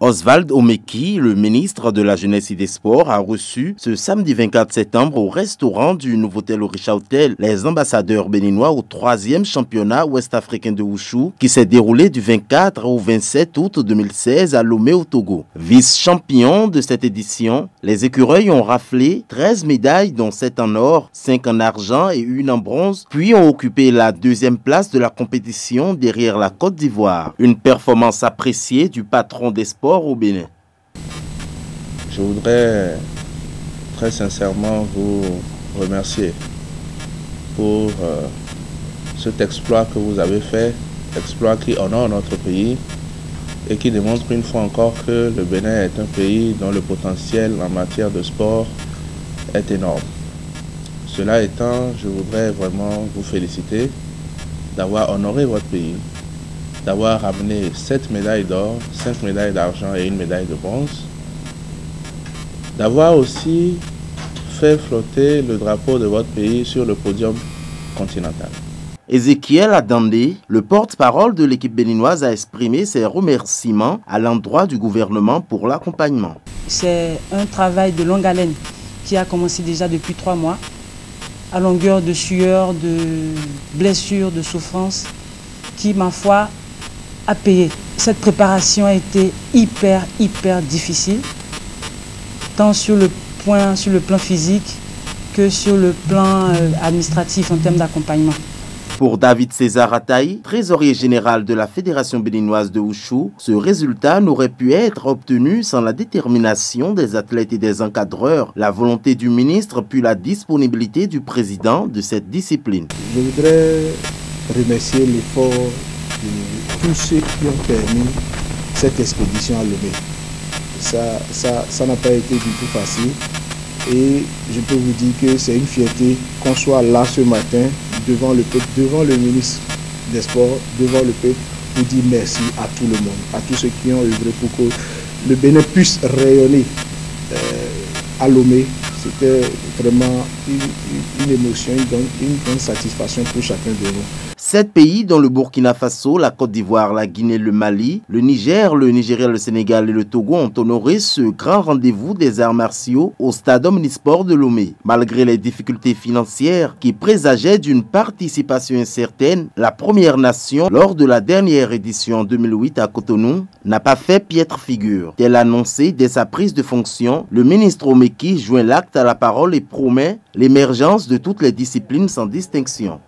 Oswald Omeki, le ministre de la Jeunesse et des Sports, a reçu ce samedi 24 septembre au restaurant du Novotel Orisha Hotel les ambassadeurs béninois au 3e championnat ouest-africain de Wushu qui s'est déroulé du 24 au 27 août 2016 à Lomé au Togo. Vice-champions de cette édition, les écureuils ont raflé 13 médailles dont 7 en or, 5 en argent et 1 en bronze, puis ont occupé la 2e place de la compétition derrière la Côte d'Ivoire. Une performance appréciée du patron des sports au Bénin. Je voudrais très sincèrement vous remercier pour cet exploit que vous avez fait, exploit qui honore notre pays et qui démontre une fois encore que le Bénin est un pays dont le potentiel en matière de sport est énorme. Cela étant, je voudrais vraiment vous féliciter d'avoir honoré votre pays, d'avoir ramené 7 médailles d'or, 5 médailles d'argent et 1 médaille de bronze, d'avoir aussi fait flotter le drapeau de votre pays sur le podium continental. Ezekiel Adandé, le porte-parole de l'équipe béninoise, a exprimé ses remerciements à l'endroit du gouvernement pour l'accompagnement. C'est un travail de longue haleine qui a commencé déjà depuis 3 mois, à longueur de sueur, de blessures, de souffrances, qui, ma foi, a payé. Cette préparation a été hyper difficile, tant sur le plan physique que sur le plan administratif en termes d'accompagnement. Pour David César Ataï, trésorier général de la Fédération béninoise de Wushu, ce résultat n'aurait pu être obtenu sans la détermination des athlètes et des encadreurs, la volonté du ministre puis la disponibilité du président de cette discipline. Je voudrais remercier l'effort de tous ceux qui ont permis cette expédition à Lomé. Ça n'a pas été du tout facile et je peux vous dire que c'est une fierté qu'on soit là ce matin devant le peuple, devant le ministre des Sports, devant le peuple, pour dire merci à tout le monde, à tous ceux qui ont œuvré pour que le Bénin puisse rayonner à Lomé. C'était vraiment une émotion, une grande satisfaction pour chacun de nous. 7 pays, dont le Burkina Faso, la Côte d'Ivoire, la Guinée, le Mali, le Niger, le Nigeria, le Sénégal et le Togo ont honoré ce grand rendez-vous des arts martiaux au stade omnisport de Lomé. Malgré les difficultés financières qui présageaient d'une participation incertaine, la Première Nation, lors de la dernière édition en 2008 à Cotonou, n'a pas fait piètre figure. Tel annoncé dès sa prise de fonction, le ministre Omeki joint l'acte à la parole et promet l'émergence de toutes les disciplines sans distinction.